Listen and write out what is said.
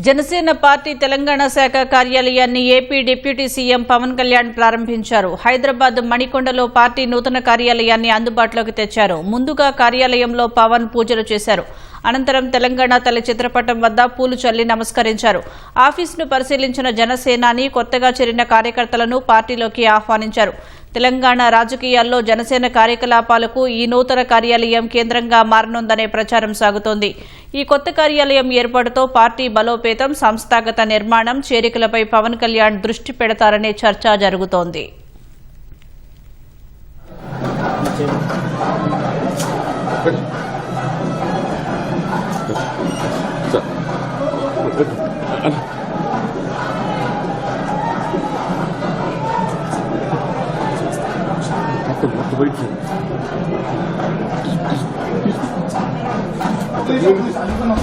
Janasena party Telangana శాఖ కార్యాలయాన్ని AP deputy CM Pawan Kalyan ప్రారంభించారు. హైదరాబాద్ మణికొండలో పార్టీ నూతన కార్యాలయాన్ని అందుబాటులోకి తెచ్చారు. ముందుగా కార్యాలయంలో పవన్ పూజలు చేశారు. అనంతరం తెలంగాణ తల్లి చిత్రపటం వద్ద పూలు చల్లి నమస్కరించారు. ఆఫీసును పరిశీలించిన జనసేనాని కొత్తగా చేరిన కార్యకర్తలను పార్టీలోకి ఆహ్వానించారు. తెలంగాణ రాజకీయాల్లో జనసేన కార్యకలాపాలకు ఈ నూతన కార్యాలయం కేంద్రంగా మారనుందనే ప్రచారం సాగుతోంది. ఈ కొత్త కార్యాలయం ఏర్పాటుతో పార్టీ బలోపేతం, సంస్థాగత నిర్మాణం, చేరికలపై పవన్ కళ్యాణ్ దృష్టి పెడతారనే చర్చ జరుగుతోంది. Wait for it.